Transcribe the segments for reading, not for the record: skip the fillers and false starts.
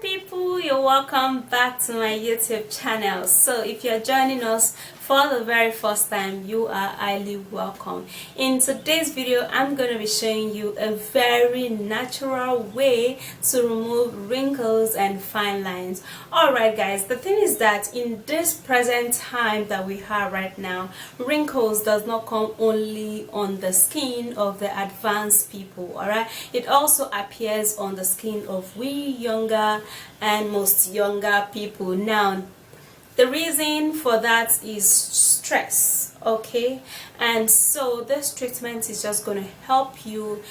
people, you're welcome back to my YouTube channel. So if you're joining us for the very first time, you are highly welcome. In today's video, I'm going to be showing you a very natural way to remove wrinkles and fine lines. Alright guys, the thing is that in this present time that we have right now, wrinkles does not come only on the skin of the advanced people. Alright, it also appears on the skin of we younger and most younger people. Now the reason for that is stress, okay? And so this treatment is just going to help you,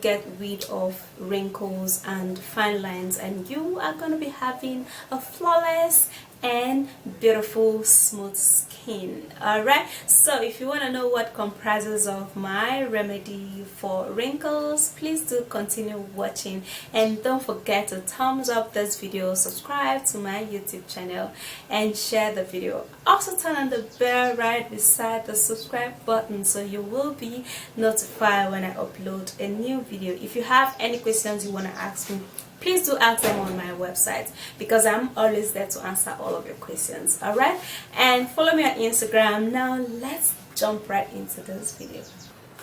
get rid of wrinkles and fine lines, and you are going to be having a flawless and beautiful smooth skin. Alright, so if you want to know what comprises of my remedy for wrinkles, please do continue watching, and don't forget to thumbs up this video, subscribe to my YouTube channel, and share the video. Also turn on the bell right beside the subscribe button so you will be notified when I upload a new video. If you have any questions you want to ask me, please do ask them on my website, because I'm always there to answer all of your questions. Alright, and follow me on Instagram. Now let's jump right into this video.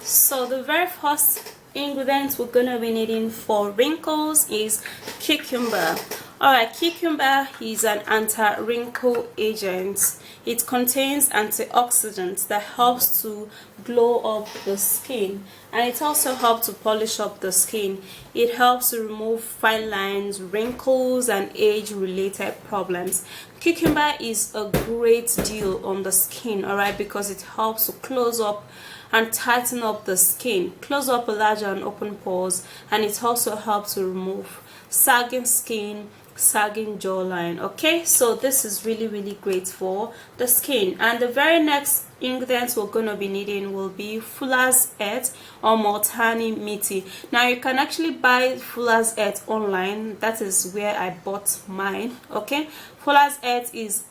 So the very first ingredient we're gonna be needing for wrinkles is cucumber. Alright, cucumber is an anti-wrinkle agent. It contains antioxidants that helps to glow up the skin, and it also helps to polish up the skin. It helps to remove fine lines, wrinkles, and age-related problems. Cucumber is a great deal on the skin, alright, because it helps to close up and tighten up the skin, close up larger and open pores, and it also helps to remove sagging skin, sagging jawline. Okay, so this is really great for the skin. And the very next ingredients we're going to be needing will be Fuller's Earth or Multani Meaty. Now you can actually buy Fuller's Earth online. That is where I bought mine. Okay, Fuller's Earth is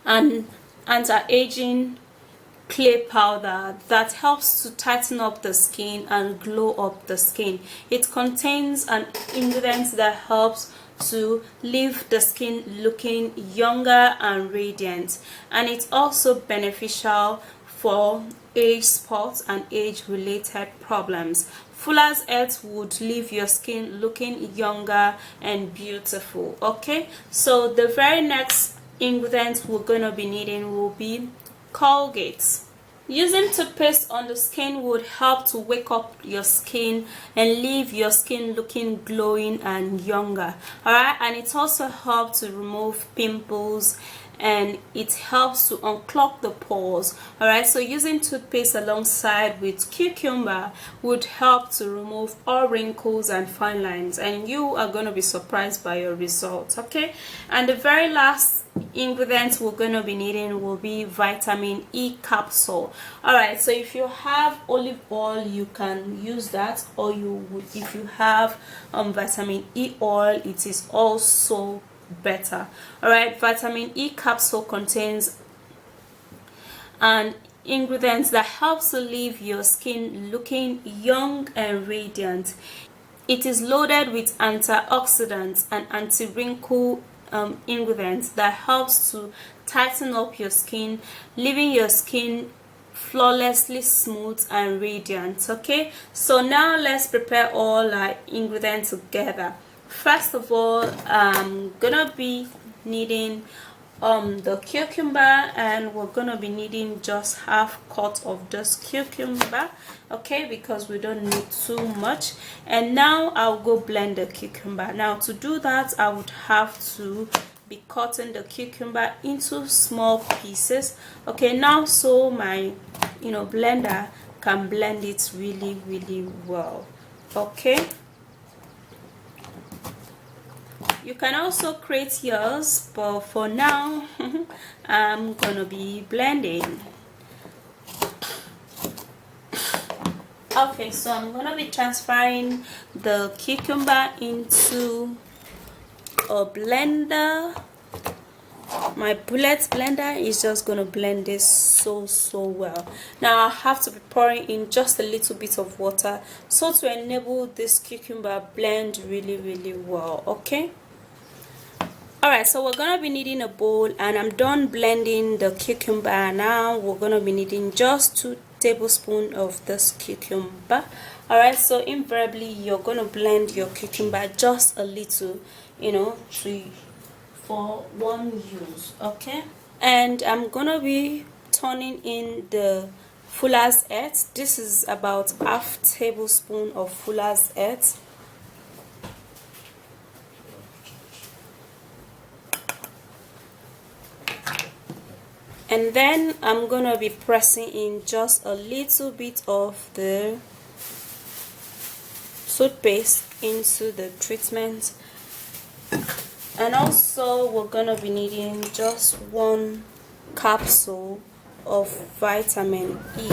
an anti-aging clay powder that helps to tighten up the skin and glow up the skin. It contains an ingredient that helps to leave the skin looking younger and radiant, and it's also beneficial for age spots and age related problems. Fuller's Earth would leave your skin looking younger and beautiful. Okay, so the very next ingredient we're going to be needing will be Colgate. Using toothpaste on the skin would help to wake up your skin and leave your skin looking glowing and younger. Alright, and it also helps to remove pimples, and it helps to unclog the pores. Alright, so using toothpaste alongside with cucumber would help to remove all wrinkles and fine lines, and you are going to be surprised by your results. Okay, and the very last ingredients we're going to be needing will be vitamin E capsule. Alright, so if you have olive oil, you can use that, or if you have vitamin E oil, it is also better. Alright, vitamin E capsule contains an ingredient that helps to leave your skin looking young and radiant. It is loaded with antioxidants and anti-wrinkle ingredients that helps to tighten up your skin, leaving your skin flawlessly smooth and radiant. Okay, so now let's prepare all our ingredients together. First of all, I'm gonna be needing the cucumber, and we're gonna be needing just half cut of this cucumber, okay, because we don't need too much. And now I'll go blend the cucumber. Now to do that, I would have to be cutting the cucumber into small pieces. Okay, now so my blender can blend it really well. Okay, you can also create yours, but for now I'm gonna be blending. Okay, so I'm gonna be transferring the cucumber into a blender. My bullet blender is just gonna blend this so well. Now I have to be pouring in just a little bit of water so to enable this cucumber blend really well. Okay, Alright, so we're gonna be needing a bowl, and I'm done blending the cucumber. Now we're gonna be needing just 2 tablespoons of this cucumber. Alright, so invariably you're gonna blend your cucumber just a little, you know, for one use. Okay, and I'm gonna be turning in the fuller's earth. This is about half tablespoon of fuller's earth. And then I'm gonna be pressing in just a little bit of the toothpaste into the treatment. And also we're gonna be needing just 1 capsule of vitamin E.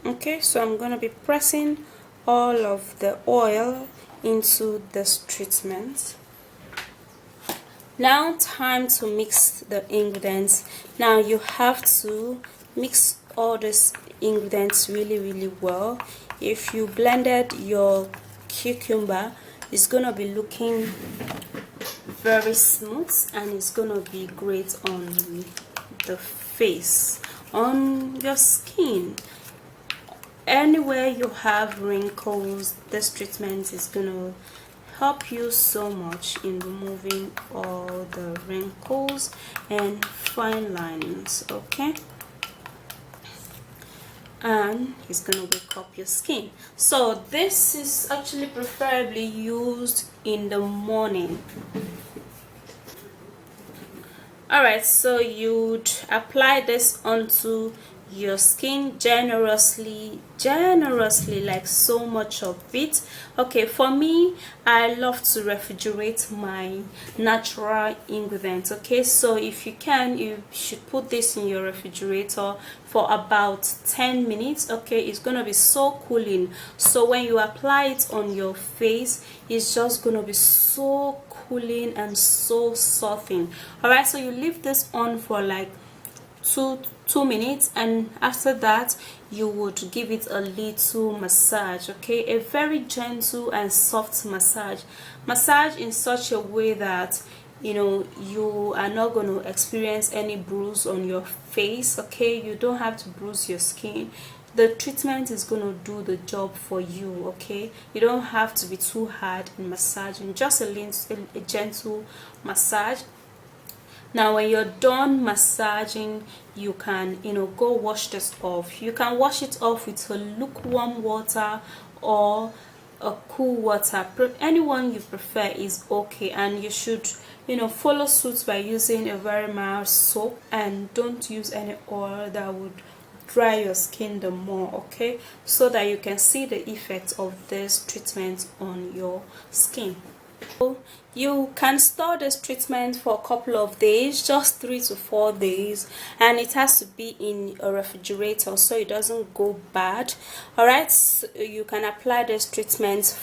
Okay, so I'm gonna be pressing all of the oil into this treatment. Now time to mix the ingredients. Now you have to mix all these ingredients really well. If you blended your cucumber, it's gonna be looking very smooth, and it's gonna be great on the face, on your skin. Anywhere you have wrinkles, this treatment is gonna help you so much in removing all the wrinkles and fine lines. Okay, and it's gonna wake up your skin. So this is actually preferably used in the morning. Alright, so you'd apply this onto your skin generously, like so much of it. Okay, for me, I love to refrigerate my natural ingredients. Okay, so if you can, you should put this in your refrigerator for about 10 minutes. Okay, it's gonna be so cooling, so when you apply it on your face, it's just gonna be so cooling and so soothing. All right, so you leave this on for like two minutes, and after that you would give it a little massage. Okay, a very gentle and soft massage in such a way that you are not going to experience any bruise on your face. Okay, you don't have to bruise your skin. The treatment is going to do the job for you. Okay, you don't have to be too hard in massaging, just a gentle massage. Now when you're done massaging, you can go wash this off. You can wash it off with a lukewarm water or a cool water. Anyone you prefer is okay, and you should follow suit by using a very mild soap, and don't use any oil that would dry your skin the more. Okay, so that you can see the effect of this treatment on your skin. You can store this treatment for a couple of days, just 3 to 4 days, and it has to be in a refrigerator so it doesn't go bad. All right, so you can apply this treatment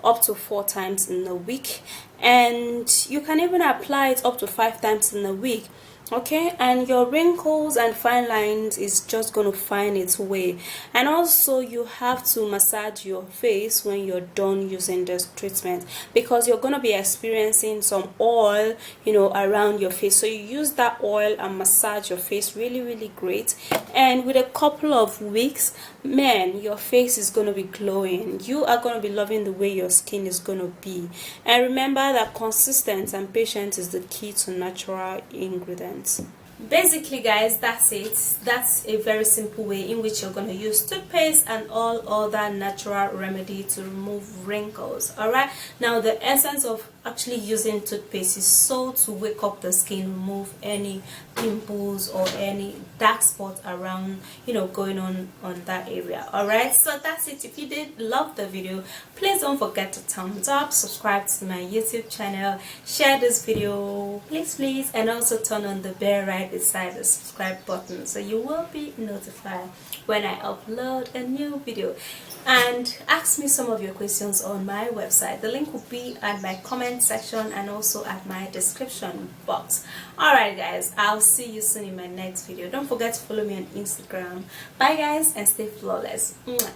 up to 4 times in a week, and you can even apply it up to 5 times in a week. Okay, and your wrinkles and fine lines is just going to find its way. And also you have to massage your face when you're done using this treatment, because you're going to be experiencing some oil around your face. So you use that oil and massage your face really great, and with a couple of weeks, man, your face is going to be glowing. You are going to be loving the way your skin is going to be. And remember that consistent and patience is the key to natural ingredients. Basically guys, that's it. That's a very simple way in which you're going to use toothpaste and all other natural remedy to remove wrinkles. All right, now the essence of actually using toothpaste is so to wake up the skin, remove any pimples or any dark spots around going on that area. All right, so that's it. If you did love the video, please don't forget to thumbs up, subscribe to my YouTube channel, share this video please, and also turn on the bell right beside the subscribe button so you will be notified when I upload a new video. And ask me some of your questions on my website. The link will be at my comment section and also at my description box. Alright guys, I'll see you soon in my next video. Don't forget to follow me on Instagram. Bye guys, and stay flawless. Mwah.